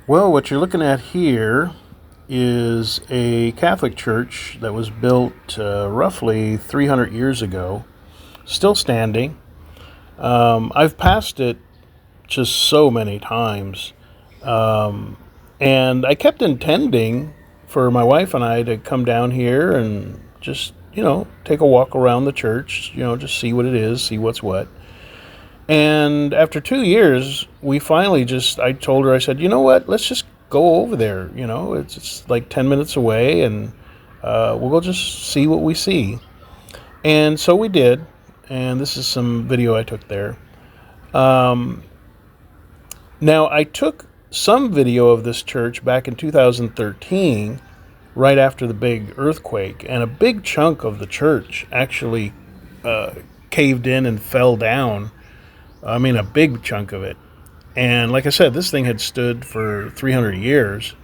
Well, what you're looking at here is a Catholic church that was built roughly 300 years ago, still standing. I've passed it just so many times. Um, and I kept intending for my wife and I to come down here and just, take a walk around the church, just see what it is, see what's what. And after 2 years, we finally I told her, I said, you know what, let's just go over there. It's like 10 minutes away, and we'll go just see what we see. And so we did. And this is some video I took there. Now, I took some video of this church back in 2013, right after the big earthquake, and a big chunk of the church actually caved in and fell down. I mean, a big chunk of it. And like I said, this thing had stood for 300 years,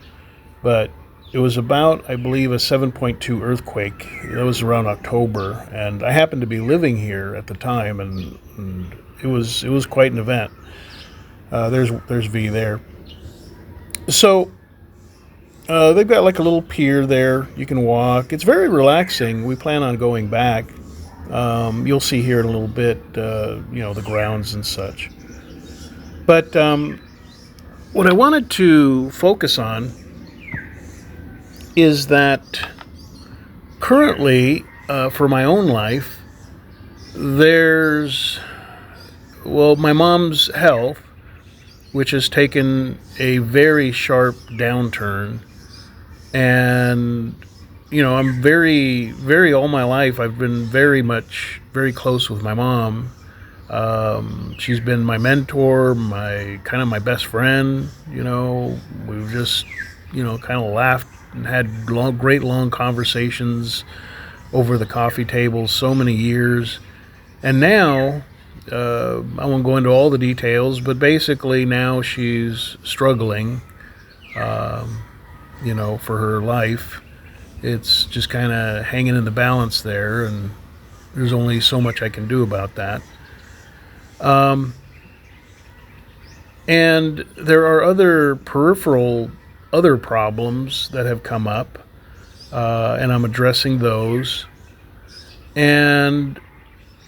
but it was about, I believe, a 7.2 earthquake. That was around October, and I happened to be living here at the time, and it was quite an event. There's V there. So they've got like a little pier there. You can walk. It's very relaxing. We plan on going back. You'll see here in a little bit, the grounds and such. But what I wanted to focus on is that currently, for my own life, there's, my mom's health, which has taken a very sharp downturn. And I'm very, all my life, I've been very close with my mom. She's been my mentor, my best friend. We've just, kind of laughed and had great long conversations over the coffee table so many years. And now, I won't go into all the details, but basically now she's struggling, for her life. It's just kind of hanging in the balance there, and there's only so much I can do about that. And there are other problems that have come up, and I'm addressing those. And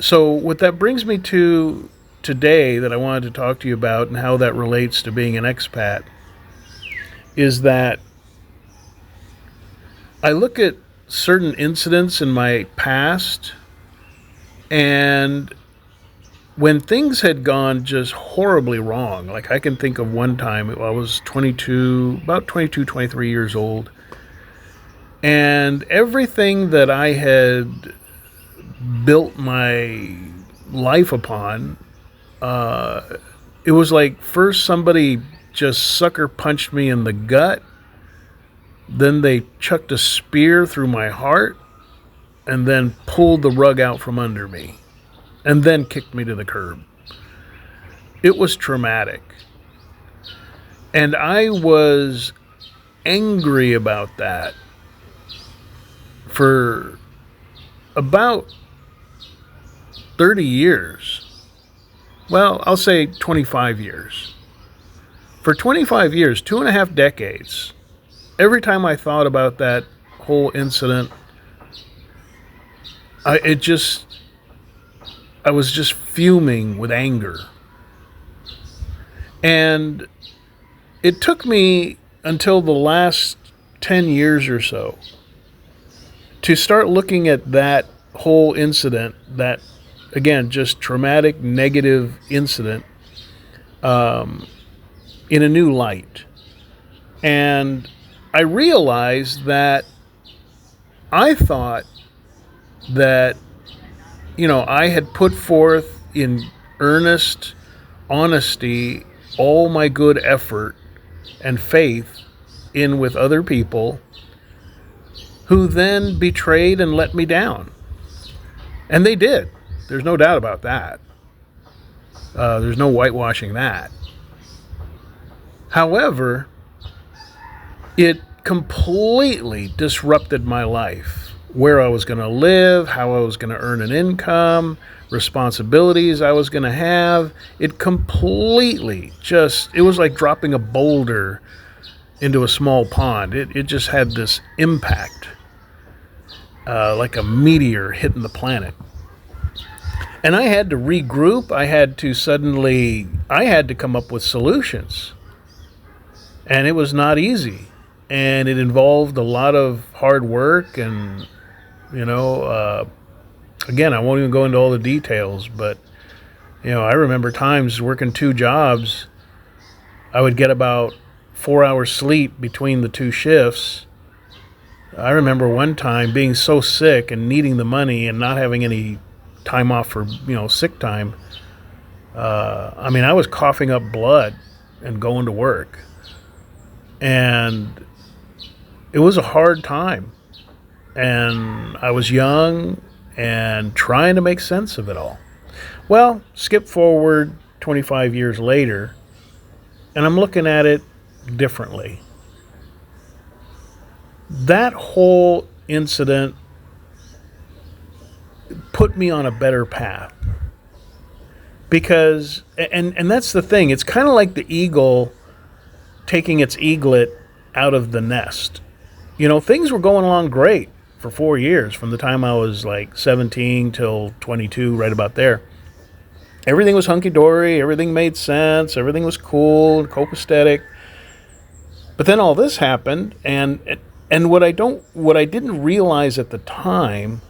so what that brings me to today that I wanted to talk to you about, and how that relates to being an expat, is that I look at certain incidents in my past, and when things had gone just horribly wrong, like I can think of one time, I was 23 years old, and everything that I had built my life upon, it was like first somebody just sucker punched me in the gut, then they chucked a spear through my heart, and then pulled the rug out from under me, and then kicked me to the curb. It was traumatic. And I was angry about that for about 30 years. Well, I'll say 25 years. For 25 years, 2.5 decades, every time I thought about that whole incident, I was just fuming with anger. And it took me until the last 10 years or so to start looking at that whole incident, that, again, just traumatic, negative incident, in a new light. And I realized that I thought that, I had put forth in earnest honesty all my good effort and faith in with other people, who then betrayed and let me down. And they did. There's no doubt about that. There's no whitewashing that. However, it completely disrupted my life, where I was going to live, how I was going to earn an income, responsibilities I was going to have. It completely it was like dropping a boulder into a small pond. It just had this impact, like a meteor hitting the planet. And I had to regroup. I had to come up with solutions. And it was not easy. And it involved a lot of hard work. And, again, I won't even go into all the details. But, I remember times working 2 jobs. I would get about 4 hours sleep between the 2 shifts. I remember one time being so sick and needing the money and not having any time off for, sick time. I was coughing up blood and going to work. And it was a hard time. And I was young and trying to make sense of it all. Well, skip forward 25 years later, and I'm looking at it differently. That whole incident put me on a better path. Because, and that's the thing, it's kind of like the eagle taking its eaglet out of the nest. Things were going along great for 4 years, from the time I was like 17 till 22, right about there. Everything was hunky-dory, everything made sense, everything was cool, copacetic. But then all this happened, and what I didn't realize at the time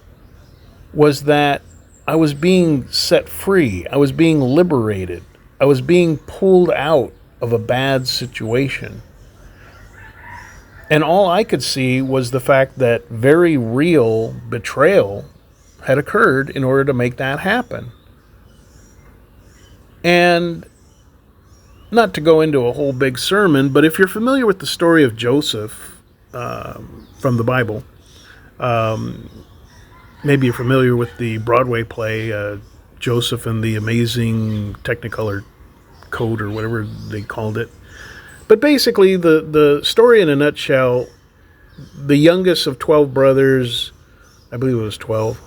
was that I was being set free. I was being liberated. I was being pulled out of a bad situation. And all I could see was the fact that very real betrayal had occurred in order to make that happen. And not to go into a whole big sermon, but if you're familiar with the story of Joseph from the Bible, maybe you're familiar with the Broadway play, Joseph and the Amazing Technicolor Coat, or whatever they called it. But basically, the story in a nutshell, the youngest of 12 brothers, I believe it was 12,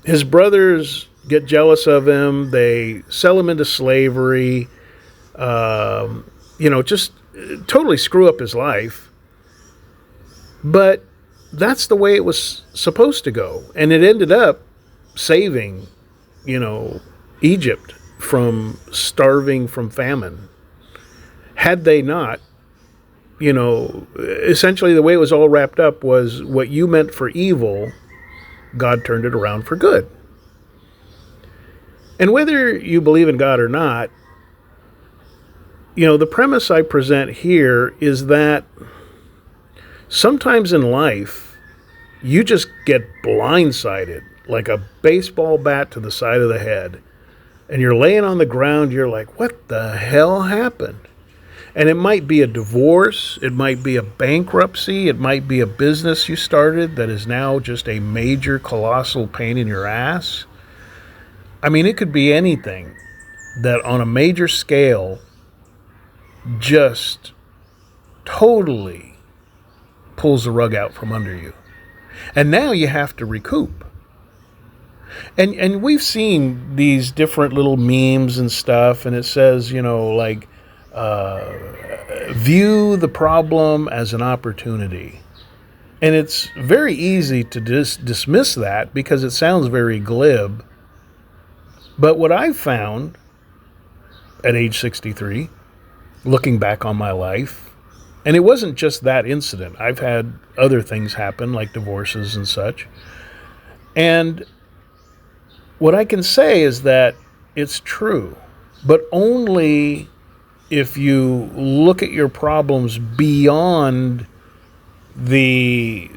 his brothers get jealous of him. They sell him into slavery, just totally screw up his life. But that's the way it was supposed to go. And it ended up saving, Egypt from starving from famine. Had they not, essentially the way it was all wrapped up was what you meant for evil, God turned it around for good. And whether you believe in God or not, the premise I present here is that sometimes in life, you just get blindsided like a baseball bat to the side of the head. And you're laying on the ground, you're like, what the hell happened? And it might be a divorce, it might be a bankruptcy, it might be a business you started that is now just a major, colossal pain in your ass. It could be anything that on a major scale just totally pulls the rug out from under you. And now you have to recoup. And we've seen these different little memes and stuff, and it says, view the problem as an opportunity. And it's very easy to dismiss that because it sounds very glib. But what I've found at age 63, looking back on my life, and it wasn't just that incident. I've had other things happen, like divorces and such. And what I can say is that it's true, but only if you look at your problems beyond the,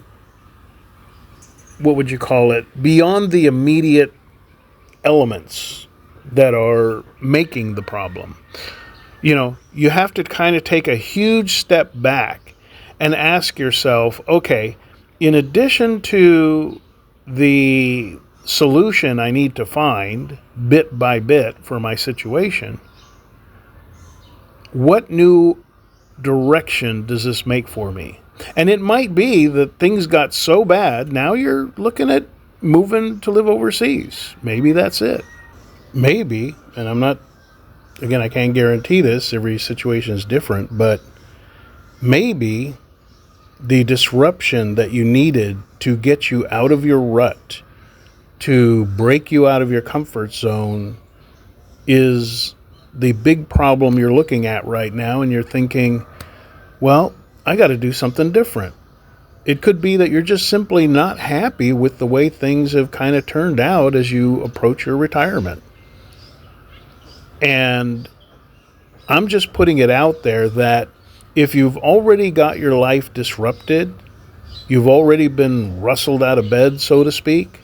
beyond the immediate elements that are making the problem. You have to kind of take a huge step back and ask yourself, okay, in addition to the solution I need to find bit by bit for my situation, what new direction does this make for me? And it might be that things got so bad, now you're looking at moving to live overseas. Maybe that's it. Maybe, and I'm not again, I can't guarantee this. Every situation is different, but maybe the disruption that you needed to get you out of your rut, to break you out of your comfort zone, is the big problem you're looking at right now, and you're thinking, well, I got to do something different. It could be that you're just simply not happy with the way things have kind of turned out as you approach your retirement. And I'm just putting it out there that if you've already got your life disrupted, you've already been rustled out of bed, so to speak,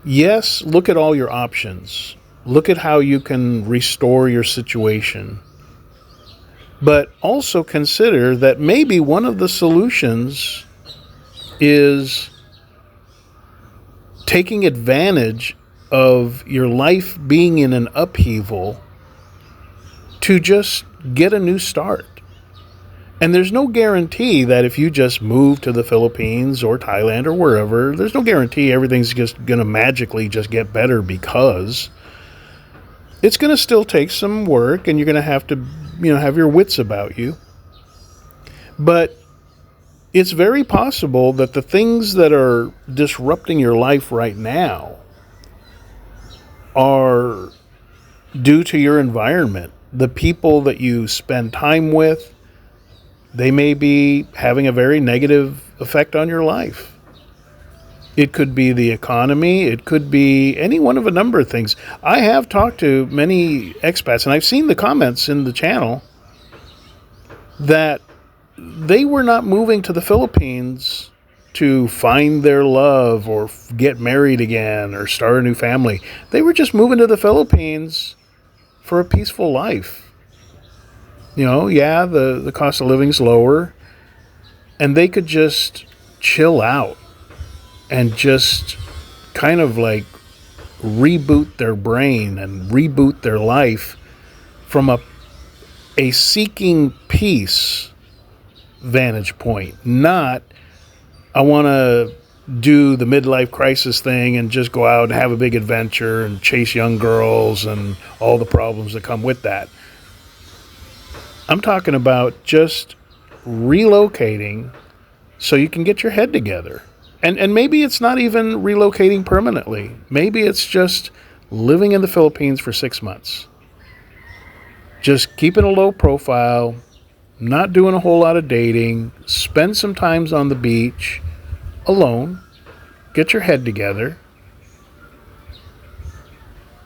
yes, look at all your options. Look at how you can restore your situation. But also consider that maybe one of the solutions is taking advantage of your life being in an upheaval to just get a new start. And there's no guarantee that if you just move to the Philippines or Thailand or wherever, there's no guarantee everything's just going to magically just get better, because it's going to still take some work and you're going to have to, have your wits about you. But it's very possible that the things that are disrupting your life right now are due to your environment. The people that you spend time with, they may be having a very negative effect on your life. It could be the economy. It could be any one of a number of things. I have talked to many expats, and I've seen the comments in the channel that they were not moving to the Philippines to find their love or get married again or start a new family. They were just moving to the Philippines for a peaceful life. The cost of living's lower, and they could just chill out and just kind of like reboot their brain and reboot their life from a seeking peace vantage point. Not, I want to do the midlife crisis thing and just go out and have a big adventure and chase young girls and all the problems that come with that. I'm talking about just relocating so you can get your head together. And maybe it's not even relocating permanently. Maybe it's just living in the Philippines for 6 months. Just keeping a low profile, not doing a whole lot of dating, spend some times on the beach alone, get your head together.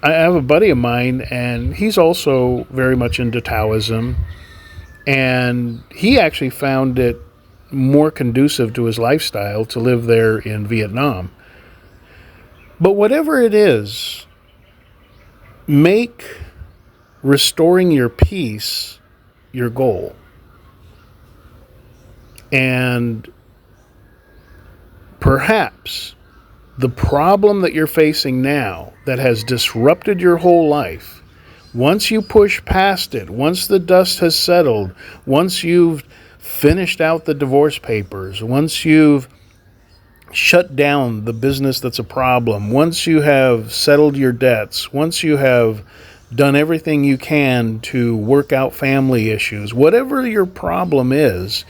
I have a buddy of mine, and he's also very much into Taoism, and he actually found it more conducive to his lifestyle to live there in Vietnam. But whatever it is, make restoring your peace your goal. And perhaps the problem that you're facing now that has disrupted your whole life, once you push past it, once the dust has settled, once you've finished out the divorce papers, once you've shut down the business that's a problem, once you have settled your debts, once you have done everything you can to work out family issues, whatever your problem is,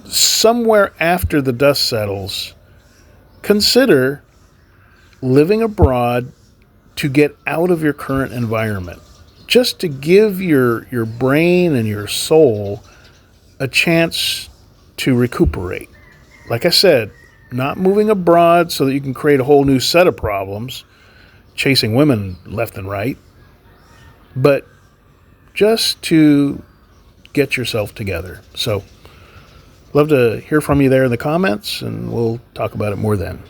somewhere after the dust settles, consider living abroad to get out of your current environment, just to give your brain and your soul a chance to recuperate. Like I said, not moving abroad so that you can create a whole new set of problems, chasing women left and right, but just to get yourself together. So, love to hear from you there in the comments, and we'll talk about it more then.